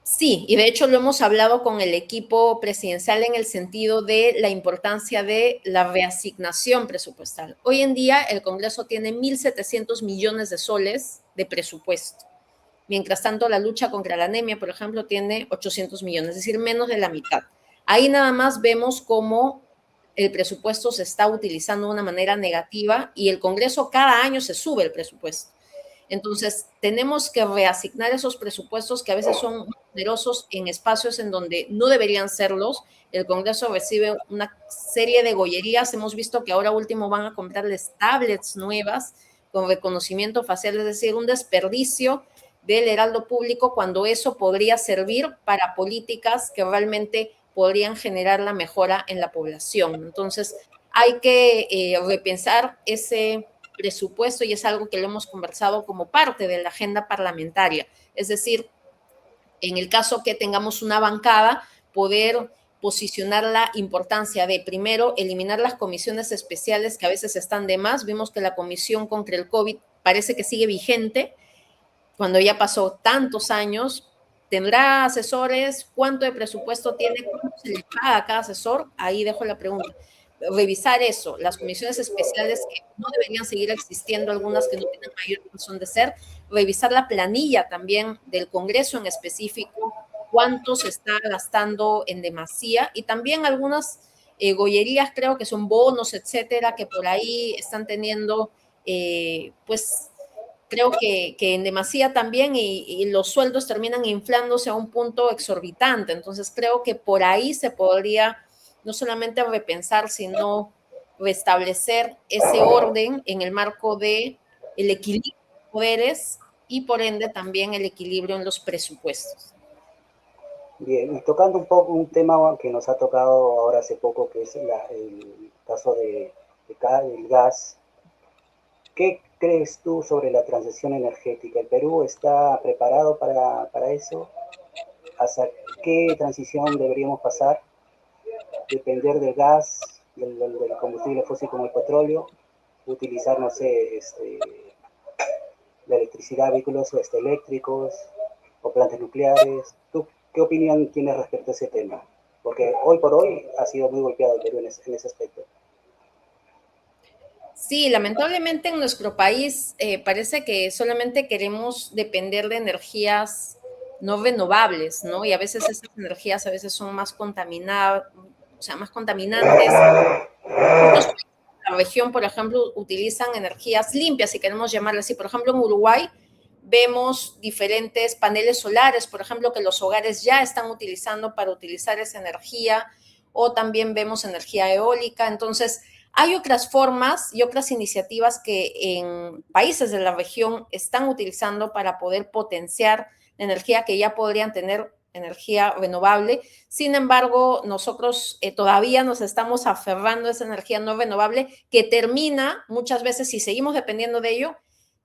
Sí, y de hecho lo hemos hablado con el equipo presidencial en el sentido de la importancia de la reasignación presupuestal. Hoy en día el Congreso tiene 1.700 millones de soles de presupuesto. Mientras tanto, la lucha contra la anemia, por ejemplo, tiene 800 millones, es decir, menos de la mitad. Ahí nada más vemos cómo el presupuesto se está utilizando de una manera negativa y el Congreso cada año se sube el presupuesto. Entonces, tenemos que reasignar esos presupuestos que a veces son poderosos en espacios en donde no deberían serlos. El Congreso recibe una serie de gollerías. Hemos visto que ahora último van a comprarles tablets nuevas con reconocimiento facial, es decir, un desperdicio del heraldo público cuando eso podría servir para políticas que realmente podrían generar la mejora en la población. Entonces, hay que repensar ese presupuesto y es algo que lo hemos conversado como parte de la agenda parlamentaria. Es decir, en el caso que tengamos una bancada, poder posicionar la importancia de, primero, eliminar las comisiones especiales que a veces están de más. Vimos que la comisión contra el COVID parece que sigue vigente cuando ya pasó tantos años. ¿Tendrá asesores? ¿Cuánto de presupuesto tiene? ¿Cuánto se le paga a cada asesor? Ahí dejo la pregunta. Revisar eso, las comisiones especiales que no deberían seguir existiendo, algunas que no tienen mayor razón de ser, revisar la planilla también del Congreso en específico, cuánto se está gastando en demasía, y también algunas gollerías, creo que son bonos, etcétera, que por ahí están teniendo, pues, creo que en demasía también, y los sueldos terminan inflándose a un punto exorbitante. Entonces creo que por ahí se podría no solamente repensar, sino restablecer ese orden en el marco de el equilibrio de poderes y por ende también el equilibrio en los presupuestos. Bien, y tocando un poco un tema que nos ha tocado ahora hace poco, que es el caso del gas. ¿Qué crees tú sobre la transición energética? ¿El Perú está preparado para eso? ¿Hacia qué transición deberíamos pasar? ¿Depender del gas, del combustible fósil como el petróleo? ¿Utilizar, no sé, la electricidad, vehículos eléctricos o plantas nucleares? ¿Tú qué opinión tienes respecto a ese tema? Porque hoy por hoy ha sido muy golpeado el Perú en ese aspecto. Sí, lamentablemente en nuestro país parece que solamente queremos depender de energías no renovables, ¿no? Y a veces esas energías a veces son más contaminadas, o sea, más contaminantes. Muchos países de la región, por ejemplo, utilizan energías limpias, si queremos llamarlas así. Por ejemplo, en Uruguay vemos diferentes paneles solares, por ejemplo, que los hogares ya están utilizando para utilizar esa energía, o también vemos energía eólica. Entonces, hay otras formas y otras iniciativas que en países de la región están utilizando para poder potenciar la energía que ya podrían tener, energía renovable. Sin embargo, nosotros todavía nos estamos aferrando a esa energía no renovable que termina muchas veces, si seguimos dependiendo de ello,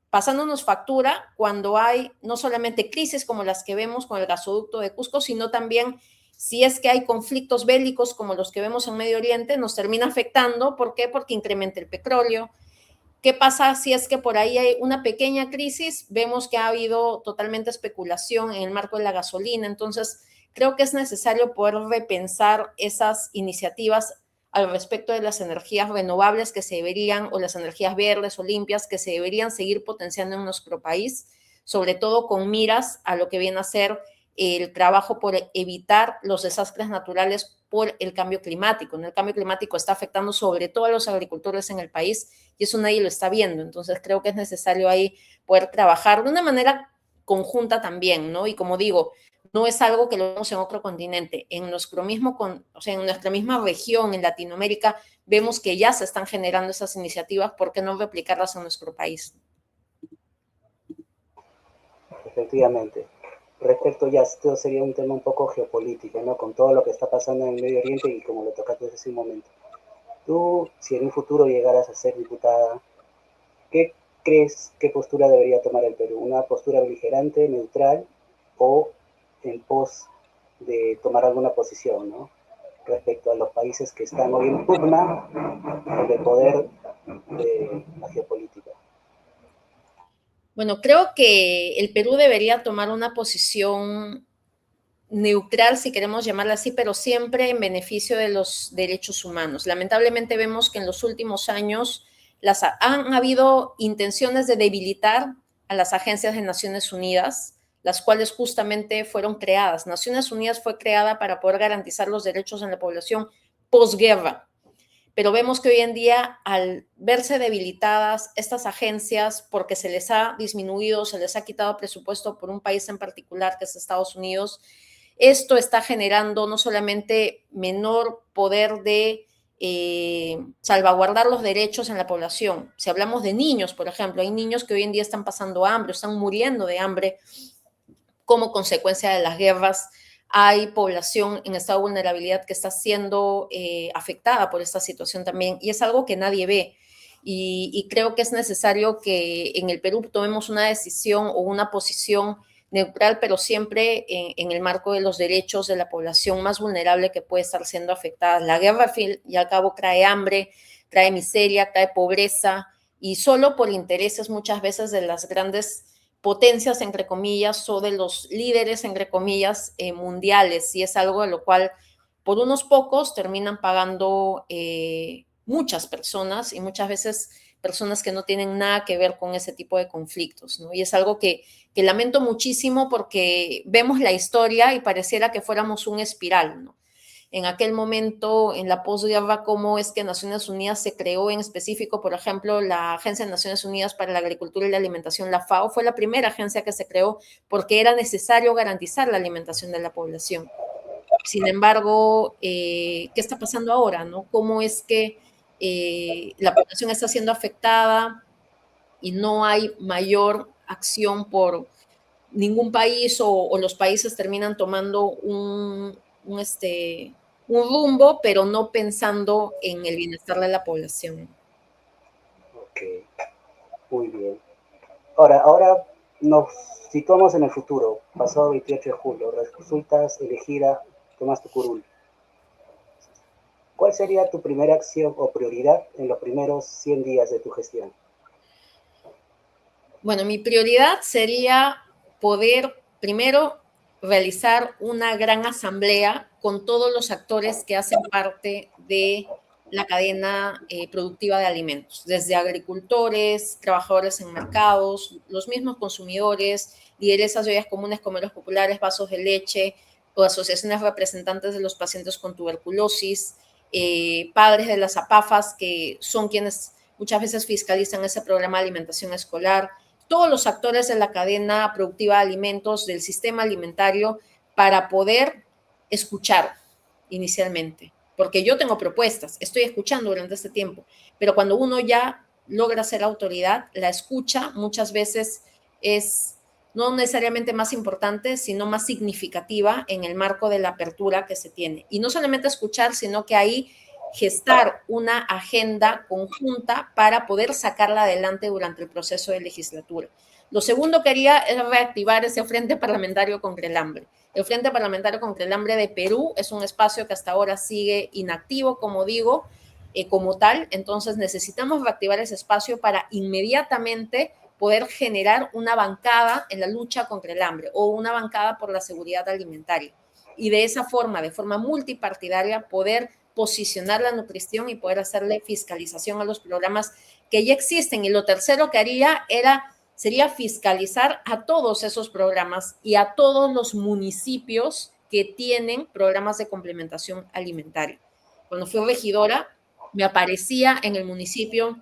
pasándonos factura cuando hay no solamente crisis como las que vemos con el gasoducto de Cusco, sino también si es que hay conflictos bélicos como los que vemos en Medio Oriente, nos termina afectando. ¿Por qué? Porque incrementa el petróleo. ¿Qué pasa si es que por ahí hay una pequeña crisis? Vemos que ha habido totalmente especulación en el marco de la gasolina. Entonces, creo que es necesario poder repensar esas iniciativas al respecto de las energías renovables que se deberían, o las energías verdes o limpias que se deberían seguir potenciando en nuestro país, sobre todo con miras a lo que viene a ser el trabajo por evitar los desastres naturales por el cambio climático. El cambio climático está afectando sobre todo a los agricultores en el país y eso nadie lo está viendo. Entonces creo que es necesario ahí poder trabajar de una manera conjunta también, ¿no? Y como digo, no es algo que lo vemos en otro continente. En nuestro mismo, o sea, en nuestra misma región, en Latinoamérica, vemos que ya se están generando esas iniciativas. ¿Por qué no replicarlas en nuestro país? Efectivamente. Respecto ya, esto sería un tema un poco geopolítico, ¿no? Con todo lo que está pasando en el Medio Oriente y como lo tocaste hace un momento. Tú, si en un futuro llegaras a ser diputada, ¿qué crees, qué postura debería tomar el Perú? ¿Una postura beligerante, neutral o en pos de tomar alguna posición, ¿no? Respecto a los países que están hoy en pugna por el poder de la geopolítica? Bueno, creo que el Perú debería tomar una posición neutral, si queremos llamarla así, pero siempre en beneficio de los derechos humanos. Lamentablemente vemos que en los últimos años han habido intenciones de debilitar a las agencias de Naciones Unidas, las cuales justamente fueron creadas. Naciones Unidas fue creada para poder garantizar los derechos en la población posguerra, pero vemos que hoy en día, al verse debilitadas estas agencias porque se les ha disminuido, se les ha quitado presupuesto por un país en particular, que es Estados Unidos, esto está generando no solamente menor poder de salvaguardar los derechos en la población. Si hablamos de niños, por ejemplo, hay niños que hoy en día están pasando hambre, están muriendo de hambre como consecuencia de las guerras. Hay población en estado de vulnerabilidad que está siendo afectada por esta situación también, y es algo que nadie ve. Y creo que es necesario que en el Perú tomemos una decisión o una posición neutral, pero siempre en el marco de los derechos de la población más vulnerable que puede estar siendo afectada. La guerra, al fin y al cabo, trae hambre, trae miseria, trae pobreza, y solo por intereses muchas veces de las grandes potencias, entre comillas, o de los líderes, entre comillas, mundiales, y es algo de lo cual por unos pocos terminan pagando muchas personas, y muchas veces personas que no tienen nada que ver con ese tipo de conflictos, ¿no? Y es algo que lamento muchísimo, porque vemos la historia y pareciera que fuéramos un espiral, ¿no? En aquel momento, en la posguerra, cómo es que Naciones Unidas se creó en específico. Por ejemplo, la Agencia de Naciones Unidas para la Agricultura y la Alimentación, la FAO, fue la primera agencia que se creó porque era necesario garantizar la alimentación de la población. Sin embargo, ¿qué está pasando ahora, no? ¿Cómo es que la población está siendo afectada y no hay mayor acción por ningún país, o los países terminan tomando un rumbo, pero no pensando en el bienestar de la población? Ok, muy bien. Ahora nos situamos en el futuro, pasado 28 de julio, resultas elegida Tomás Tucurul. ¿Cuál sería tu primera acción o prioridad en los primeros 100 días de tu gestión? Bueno, mi prioridad sería poder primero realizar una gran asamblea con todos los actores que hacen parte de la cadena productiva de alimentos, desde agricultores, trabajadores en mercados, los mismos consumidores, lideresas de ollas comunes, comedores populares, vasos de leche, o asociaciones representantes de los pacientes con tuberculosis, padres de las APAFAS, que son quienes muchas veces fiscalizan ese programa de alimentación escolar, todos los actores de la cadena productiva de alimentos, del sistema alimentario, para poder escuchar inicialmente. Porque yo tengo propuestas, estoy escuchando durante este tiempo, pero cuando uno ya logra ser autoridad, la escucha muchas veces es no necesariamente más importante, sino más significativa en el marco de la apertura que se tiene. Y no solamente escuchar, sino que ahí gestar una agenda conjunta para poder sacarla adelante durante el proceso de legislatura. Lo segundo que haría es reactivar ese Frente Parlamentario contra el Hambre. El Frente Parlamentario contra el Hambre de Perú es un espacio que hasta ahora sigue inactivo, como digo, como tal. Entonces necesitamos reactivar ese espacio para inmediatamente poder generar una bancada en la lucha contra el hambre, o una bancada por la seguridad alimentaria. Y de esa forma, de forma multipartidaria, poder posicionar la nutrición y poder hacerle fiscalización a los programas que ya existen. Y lo tercero que haría sería fiscalizar a todos esos programas y a todos los municipios que tienen programas de complementación alimentaria. Cuando fui regidora, me aparecía en el municipio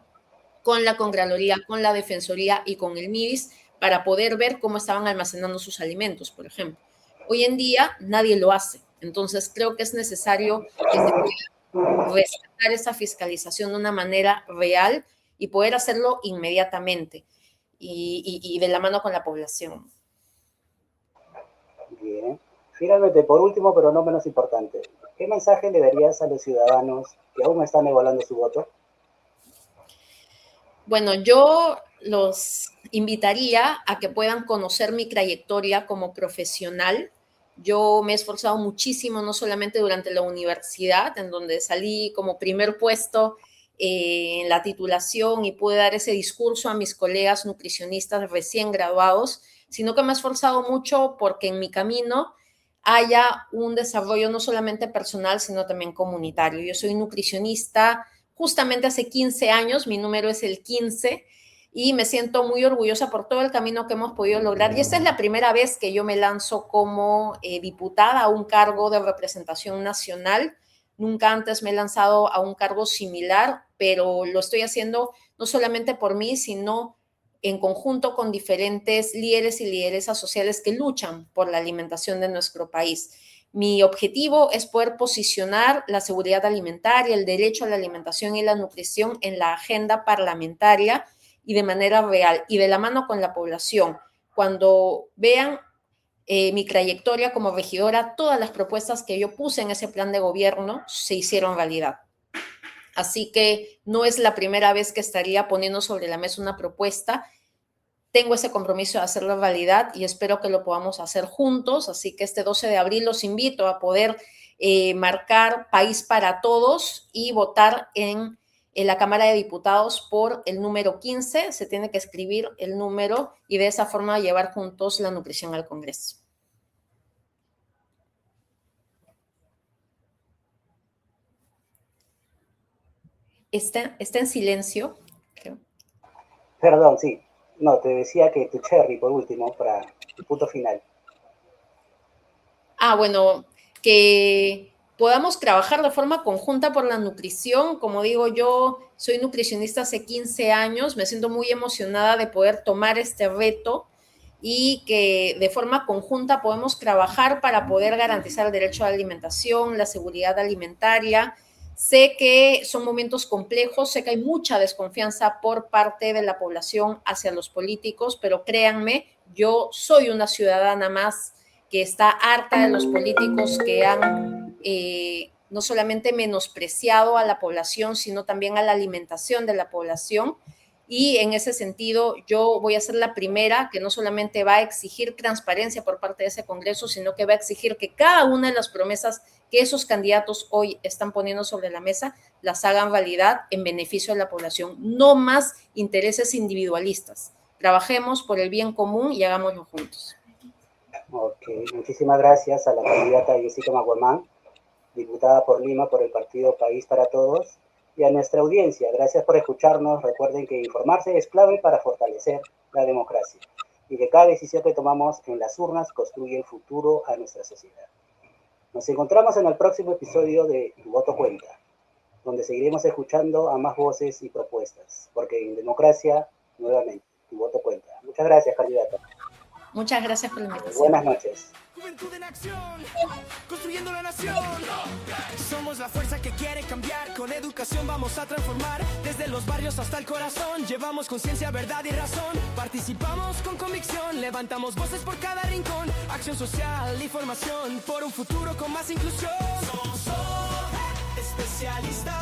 con la Contraloría, con la Defensoría y con el MIDIS para poder ver cómo estaban almacenando sus alimentos, por ejemplo. Hoy en día nadie lo hace. Entonces creo que es necesario que se pueda rescatar esa fiscalización de una manera real y poder hacerlo inmediatamente y de la mano con la población. Bien. Finalmente, por último, pero no menos importante, ¿qué mensaje le darías a los ciudadanos que aún están evaluando su voto? Bueno, yo los invitaría a que puedan conocer mi trayectoria como profesional. Yo me he esforzado muchísimo, no solamente durante la universidad, en donde salí como primer puesto en la titulación y pude dar ese discurso a mis colegas nutricionistas recién graduados, sino que me he esforzado mucho porque en mi camino haya un desarrollo no solamente personal, sino también comunitario. Yo soy nutricionista justamente hace 15 años, mi número es el 15, y me siento muy orgullosa por todo el camino que hemos podido lograr. Y esta es la primera vez que yo me lanzo como diputada a un cargo de representación nacional. Nunca antes me he lanzado a un cargo similar, pero lo estoy haciendo no solamente por mí, sino en conjunto con diferentes líderes y lideresas sociales que luchan por la alimentación de nuestro país. Mi objetivo es poder posicionar la seguridad alimentaria, el derecho a la alimentación y la nutrición en la agenda parlamentaria y de manera real y de la mano con la población. Cuando vean mi trayectoria como regidora, todas las propuestas que yo puse en ese plan de gobierno se hicieron realidad. Así que no es la primera vez que estaría poniendo sobre la mesa una propuesta tengo ese compromiso de hacer la realidad y espero que lo podamos hacer juntos. Así que este 12 de abril los invito a poder marcar País para Todos y votar en la Cámara de Diputados por el número 15. Se tiene que escribir el número y de esa forma llevar juntos la nutrición al Congreso. Está en silencio, creo. Perdón, sí. No, te decía que tu cherry, por último, para el punto final. Bueno, que podamos trabajar de forma conjunta por la nutrición. Como digo, yo soy nutricionista hace 15 años, me siento muy emocionada de poder tomar este reto y que de forma conjunta podemos trabajar para poder garantizar el derecho a la alimentación, la seguridad alimentaria. Sé que son momentos complejos, sé que hay mucha desconfianza por parte de la población hacia los políticos, pero créanme, yo soy una ciudadana más que está harta de los políticos que han no solamente menospreciado a la población, sino también a la alimentación de la población. Y en ese sentido, yo voy a ser la primera que no solamente va a exigir transparencia por parte de ese Congreso, sino que va a exigir que cada una de las promesas que esos candidatos hoy están poniendo sobre la mesa las hagan realidad en beneficio de la población. No más intereses individualistas. Trabajemos por el bien común y hagámoslo juntos. Ok, muchísimas gracias a la candidata Jessica Maguamán, diputada por Lima por el partido País para Todos, y a nuestra audiencia. Gracias por escucharnos. Recuerden que informarse es clave para fortalecer la democracia y que cada decisión que tomamos en las urnas construye el futuro a nuestra sociedad. Nos encontramos en el próximo episodio de Tu Voto Cuenta, donde seguiremos escuchando a más voces y propuestas, porque en democracia, nuevamente, tu voto cuenta. Muchas gracias, candidata. Muchas gracias por la invitación. Buenas noches. Juventud en acción, construyendo la nación. Somos la fuerza que quiere cambiar. Con educación vamos a transformar. Desde los barrios hasta el corazón. Llevamos conciencia, verdad y razón. Participamos con convicción. Levantamos voces por cada rincón. Acción social y formación por un futuro con más inclusión. Somos especialistas.